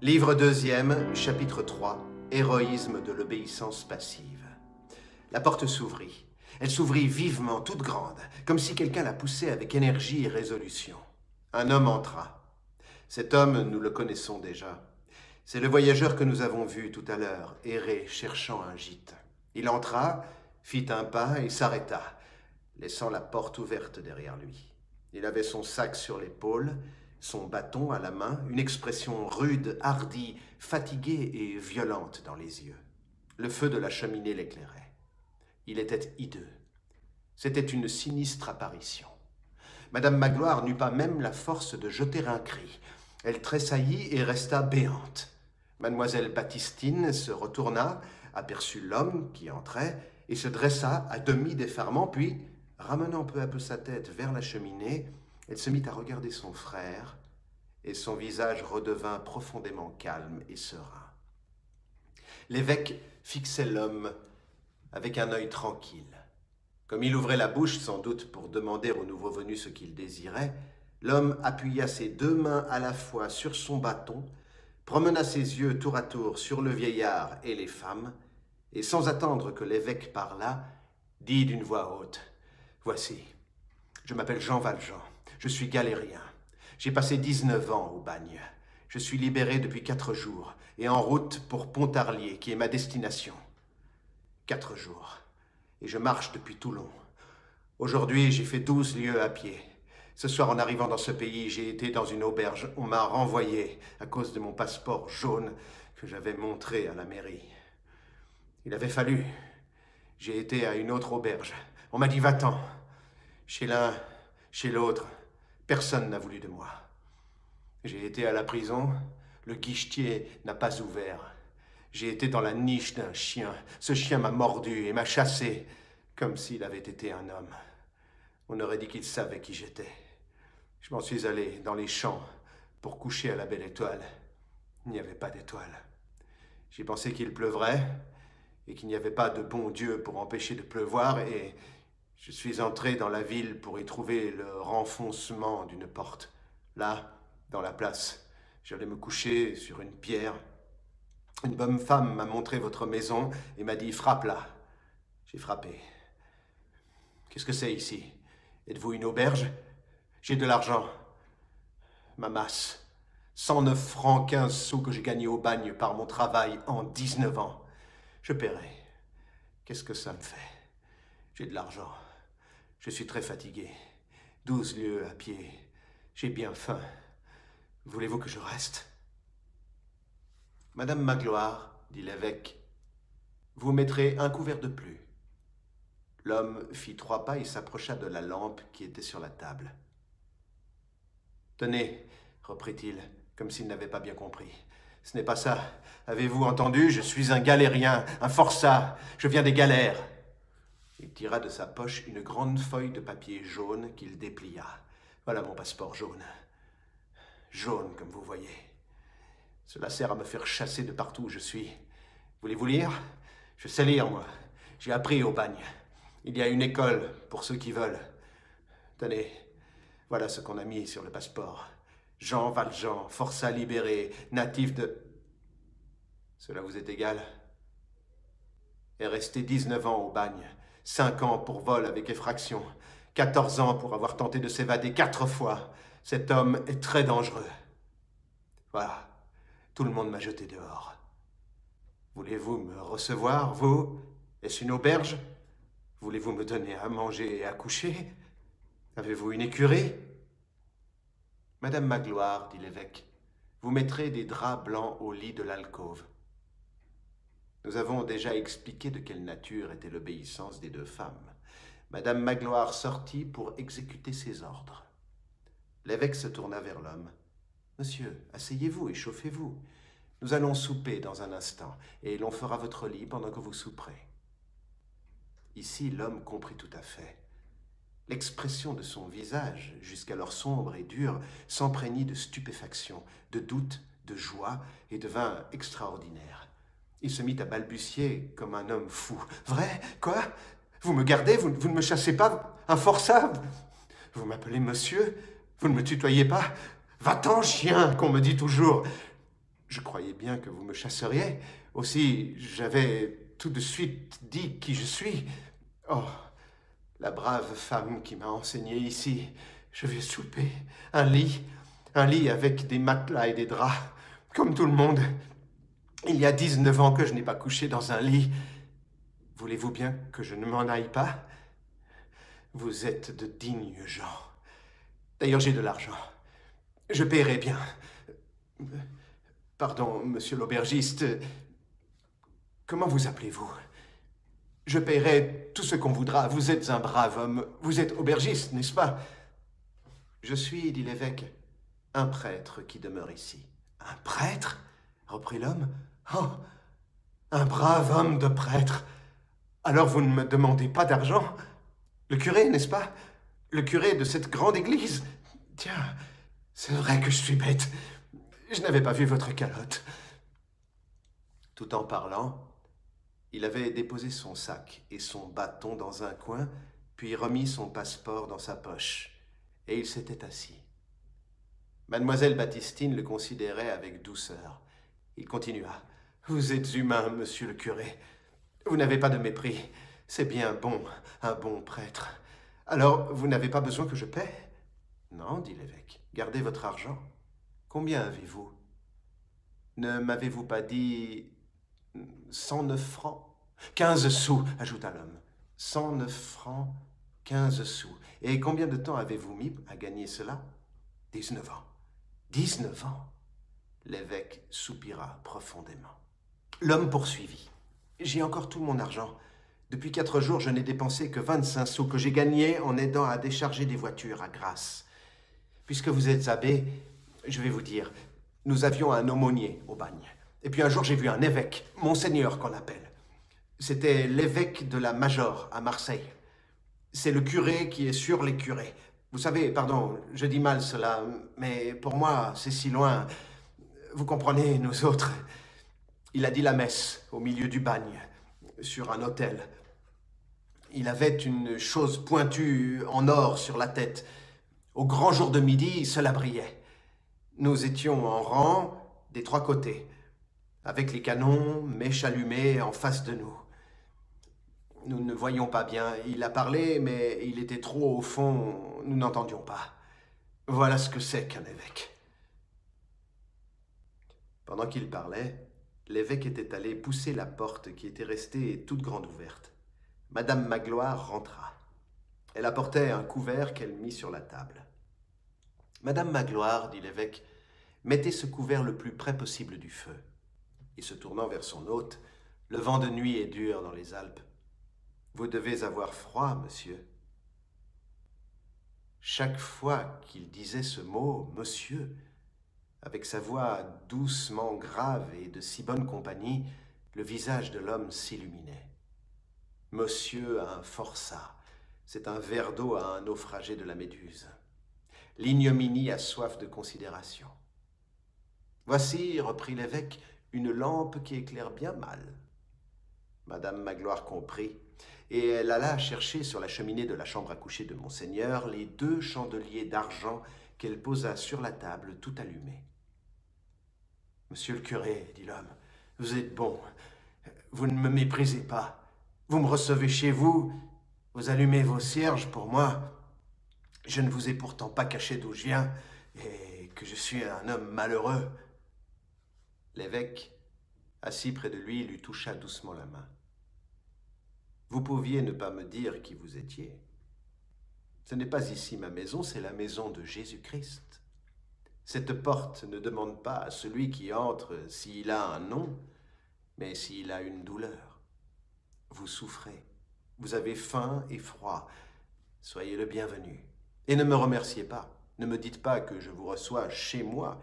Livre deuxième, chapitre 3, Héroïsme de l'obéissance passive. La porte s'ouvrit. Elle s'ouvrit vivement, toute grande, comme si quelqu'un la poussait avec énergie et résolution. Un homme entra. Cet homme, nous le connaissons déjà. C'est le voyageur que nous avons vu tout à l'heure, errer, cherchant un gîte. Il entra, fit un pas et s'arrêta, laissant la porte ouverte derrière lui. Il avait son sac sur l'épaule, son bâton à la main, une expression rude, hardie, fatiguée et violente dans les yeux. Le feu de la cheminée l'éclairait. Il était hideux. C'était une sinistre apparition. Madame Magloire n'eut pas même la force de jeter un cri. Elle tressaillit et resta béante. Mademoiselle Baptistine se retourna, aperçut l'homme qui entrait et se dressa à demi défermant, puis, ramenant peu à peu sa tête vers la cheminée, elle se mit à regarder son frère, et son visage redevint profondément calme et serein. L'évêque fixait l'homme avec un œil tranquille. Comme il ouvrait la bouche, sans doute pour demander au nouveau venu ce qu'il désirait, l'homme appuya ses deux mains à la fois sur son bâton, promena ses yeux tour à tour sur le vieillard et les femmes, et sans attendre que l'évêque parlât, dit d'une voix haute « Voici, je m'appelle Jean Valjean. Je suis galérien. J'ai passé 19 ans au bagne. Je suis libéré depuis 4 jours et en route pour Pontarlier, qui est ma destination. 4 jours. Et je marche depuis Toulon. Aujourd'hui, j'ai fait 12 lieues à pied. Ce soir, en arrivant dans ce pays, j'ai été dans une auberge. On m'a renvoyé à cause de mon passeport jaune que j'avais montré à la mairie. Il avait fallu. J'ai été à une autre auberge. On m'a dit « va-t'en ». Chez l'un, chez l'autre, personne n'a voulu de moi. J'ai été à la prison, le guichetier n'a pas ouvert. J'ai été dans la niche d'un chien. Ce chien m'a mordu et m'a chassé, comme s'il avait été un homme. On aurait dit qu'il savait qui j'étais. Je m'en suis allé dans les champs pour coucher à la belle étoile. Il n'y avait pas d'étoile. J'ai pensé qu'il pleuvrait et qu'il n'y avait pas de bon Dieu pour empêcher de pleuvoir et je suis entré dans la ville pour y trouver le renfoncement d'une porte. Là, dans la place, j'allais me coucher sur une pierre. Une bonne femme m'a montré votre maison et m'a dit « frappe là ». J'ai frappé. Qu'est-ce que c'est ici? Êtes-vous une auberge? J'ai de l'argent. Ma masse. 109 francs 15 sous que j'ai gagné au bagne par mon travail en 19 ans. Je paierai. Qu'est-ce que ça me fait? J'ai de l'argent. Je suis très fatigué. 12 lieues à pied. J'ai bien faim. Voulez-vous que je reste? Madame Magloire, dit l'évêque, vous mettrez un couvert de plus. L'homme fit 3 pas et s'approcha de la lampe qui était sur la table. Tenez, reprit-il, comme s'il n'avait pas bien compris. Ce n'est pas ça. Avez-vous entendu? Je suis un galérien, un forçat. Je viens des galères. Il tira de sa poche une grande feuille de papier jaune qu'il déplia. Voilà mon passeport jaune. Jaune, comme vous voyez. Cela sert à me faire chasser de partout où je suis. Voulez-vous lire? Je sais lire, moi. J'ai appris au bagne. Il y a une école pour ceux qui veulent. Tenez, voilà ce qu'on a mis sur le passeport. Jean Valjean, forçat libéré, natif de... Cela vous est égal? Est resté 19 ans au bagne. 5 ans pour vol avec effraction, 14 ans pour avoir tenté de s'évader 4 fois. Cet homme est très dangereux. Voilà, tout le monde m'a jeté dehors. Voulez-vous me recevoir, vous? Est-ce une auberge? Voulez-vous me donner à manger et à coucher? Avez-vous une écurie? Madame Magloire, dit l'évêque, vous mettrez des draps blancs au lit de l'alcôve. Nous avons déjà expliqué de quelle nature était l'obéissance des 2 femmes. Madame Magloire sortit pour exécuter ses ordres. L'évêque se tourna vers l'homme. « Monsieur, asseyez-vous et chauffez-vous. Nous allons souper dans un instant, et l'on fera votre lit pendant que vous souperez. » Ici, l'homme comprit tout à fait. L'expression de son visage, jusqu'alors sombre et dur, s'empreignit de stupéfaction, de doute, de joie, et devint extraordinaire. Il se mit à balbutier comme un homme fou. « Vrai? Quoi? Vous me gardez? Vous ne me chassez pas? Un forçat? Vous m'appelez monsieur? Vous ne me tutoyez pas? Va-t'en, chien, qu'on me dit toujours. Je croyais bien que vous me chasseriez. Aussi, j'avais tout de suite dit qui je suis. Oh, la brave femme qui m'a enseigné ici. Je vais souper. Un lit avec des matelas et des draps, comme tout le monde. Il y a 19 ans que je n'ai pas couché dans un lit. Voulez-vous bien que je ne m'en aille pas? Vous êtes de dignes gens. D'ailleurs, j'ai de l'argent. Je paierai bien. Pardon, monsieur l'aubergiste. Comment vous appelez-vous? Je paierai tout ce qu'on voudra. Vous êtes un brave homme. Vous êtes aubergiste, n'est-ce pas? Je suis, dit l'évêque, un prêtre qui demeure ici. Un prêtre? Reprit l'homme. Oh, un brave homme de prêtre. Alors vous ne me demandez pas d'argent? Le curé, n'est-ce pas? Le curé de cette grande église. Tiens, c'est vrai que je suis bête. Je n'avais pas vu votre calotte. Tout en parlant, il avait déposé son sac et son bâton dans un coin, puis remis son passeport dans sa poche, et il s'était assis. Mademoiselle Baptistine le considérait avec douceur. Il continua. « Vous êtes humain, monsieur le curé. Vous n'avez pas de mépris. C'est bien bon, un bon prêtre. Alors, vous n'avez pas besoin que je paie? »« Non, dit l'évêque. Gardez votre argent. Combien avez-vous? Ne m'avez-vous pas dit 109 francs? 15 sous, ajouta l'homme. 109 francs, 15 sous. Et combien de temps avez-vous mis à gagner cela? 19 ans. 19 ans? L'évêque soupira profondément. L'homme poursuivit. J'ai encore tout mon argent. Depuis 4 jours, je n'ai dépensé que 25 sous que j'ai gagnés en aidant à décharger des voitures à Grasse. Puisque vous êtes abbé, je vais vous dire, nous avions un aumônier au bagne. Et puis un jour, j'ai vu un évêque, Monseigneur qu'on appelle. C'était l'évêque de la Major à Marseille. C'est le curé qui est sur les curés. Vous savez, pardon, je dis mal cela, mais pour moi, c'est si loin. Vous comprenez, nous autres. Il a dit la messe au milieu du bagne, sur un autel. Il avait une chose pointue en or sur la tête. Au grand jour de midi, cela brillait. Nous étions en rang des 3 côtés, avec les canons, mèches allumées en face de nous. Nous ne voyions pas bien. Il a parlé, mais il était trop au fond, nous n'entendions pas. Voilà ce que c'est qu'un évêque. Pendant qu'il parlait, l'évêque était allé pousser la porte qui était restée toute grande ouverte. Madame Magloire rentra. Elle apportait un couvert qu'elle mit sur la table. « Madame Magloire, dit l'évêque, mettez ce couvert le plus près possible du feu. » Et se tournant vers son hôte, « Le vent de nuit est dur dans les Alpes. Vous devez avoir froid, monsieur. » Chaque fois qu'il disait ce mot, « monsieur », avec sa voix doucement grave et de si bonne compagnie, le visage de l'homme s'illuminait. Monsieur a un forçat, c'est un verre d'eau à un naufragé de la Méduse. L'ignominie a soif de considération. Voici, reprit l'évêque, une lampe qui éclaire bien mal. Madame Magloire comprit, et elle alla chercher sur la cheminée de la chambre à coucher de Monseigneur les 2 chandeliers d'argent qu'elle posa sur la table tout allumés. « Monsieur le curé, dit l'homme, vous êtes bon, vous ne me méprisez pas. Vous me recevez chez vous, vous allumez vos cierges pour moi. Je ne vous ai pourtant pas caché d'où je viens et que je suis un homme malheureux. » L'évêque, assis près de lui, lui toucha doucement la main. « Vous pouviez ne pas me dire qui vous étiez. Ce n'est pas ici ma maison, c'est la maison de Jésus-Christ. Cette porte ne demande pas à celui qui entre s'il a un nom, mais s'il a une douleur. Vous souffrez, vous avez faim et froid. Soyez le bienvenu. Et ne me remerciez pas. Ne me dites pas que je vous reçois chez moi.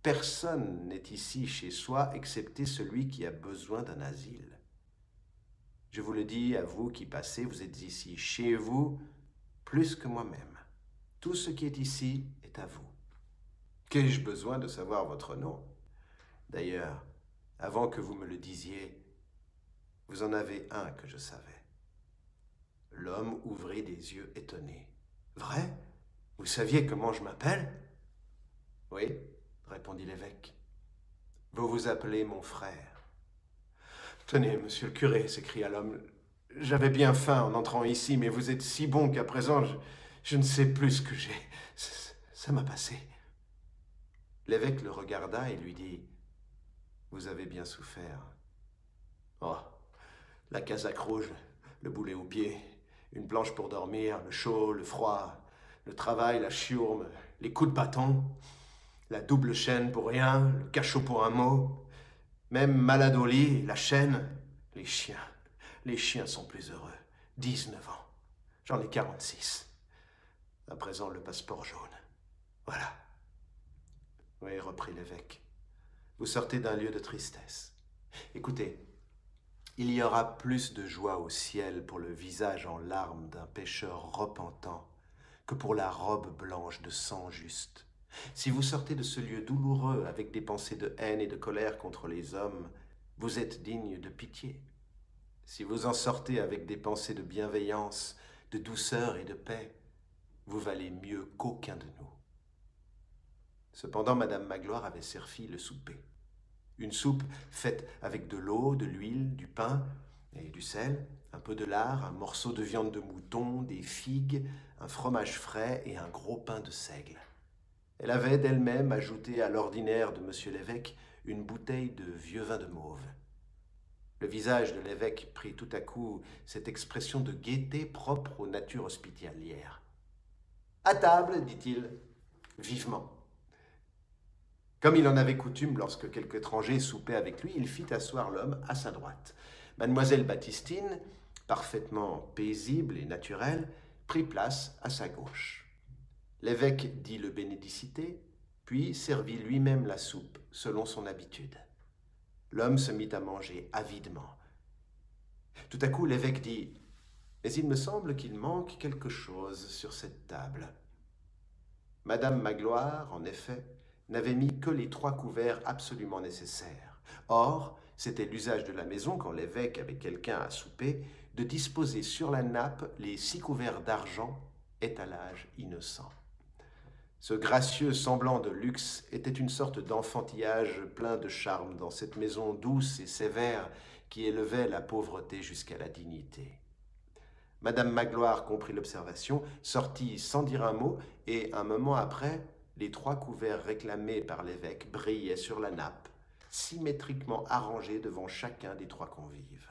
Personne n'est ici chez soi, excepté celui qui a besoin d'un asile. Je vous le dis à vous qui passez, vous êtes ici chez vous, plus que moi-même. Tout ce qui est ici est à vous. Qu'ai-je besoin de savoir votre nom? D'ailleurs, avant que vous me le disiez, vous en avez un que je savais. » L'homme ouvrit des yeux étonnés. « Vrai? Vous saviez comment je m'appelle? »« Oui, répondit l'évêque. Vous vous appelez mon frère. Tenez, monsieur le curé, s'écria l'homme. J'avais bien faim en entrant ici, mais vous êtes si bon qu'à présent, je ne sais plus ce que j'ai. Ça m'a passé. L'évêque le regarda et lui dit, « Vous avez bien souffert. Oh, la casaque rouge, le boulet au pied, une planche pour dormir, le chaud, le froid, le travail, la chiourme, les coups de bâton, la double chaîne pour rien, le cachot pour un mot, même malade au lit, la chaîne, les chiens. Les chiens sont plus heureux. 19 ans. J'en ai 46. À présent, le passeport jaune. Voilà. Oui, reprit l'évêque. Vous sortez d'un lieu de tristesse. Écoutez, il y aura plus de joie au ciel pour le visage en larmes d'un pécheur repentant que pour la robe blanche de sang juste. Si vous sortez de ce lieu douloureux avec des pensées de haine et de colère contre les hommes, vous êtes digne de pitié. Si vous en sortez avec des pensées de bienveillance, de douceur et de paix, vous valez mieux qu'aucun de nous. Cependant, Madame Magloire avait servi le souper. Une soupe faite avec de l'eau, de l'huile, du pain et du sel, un peu de lard, un morceau de viande de mouton, des figues, un fromage frais et un gros pain de seigle. Elle avait d'elle-même ajouté à l'ordinaire de monsieur l'évêque une bouteille de vieux vin de mauve. Le visage de l'évêque prit tout à coup cette expression de gaieté propre aux natures hospitalières. « À table, dit-il, vivement. » Comme il en avait coutume lorsque quelque étranger soupait avec lui, il fit asseoir l'homme à sa droite. Mademoiselle Baptistine, parfaitement paisible et naturelle, prit place à sa gauche. L'évêque dit le bénédicité, puis servit lui-même la soupe selon son habitude. L'homme se mit à manger avidement. Tout à coup, l'évêque dit « Mais il me semble qu'il manque quelque chose sur cette table. » Madame Magloire, en effet, n'avait mis que les 3 couverts absolument nécessaires. Or, c'était l'usage de la maison, quand l'évêque avait quelqu'un à souper, de disposer sur la nappe les 6 couverts d'argent, étalage innocent. Ce gracieux semblant de luxe était une sorte d'enfantillage plein de charme dans cette maison douce et sévère qui élevait la pauvreté jusqu'à la dignité. Madame Magloire comprit l'observation, sortit sans dire un mot, et un moment après, les 3 couverts réclamés par l'évêque brillaient sur la nappe, symétriquement arrangés devant chacun des 3 convives.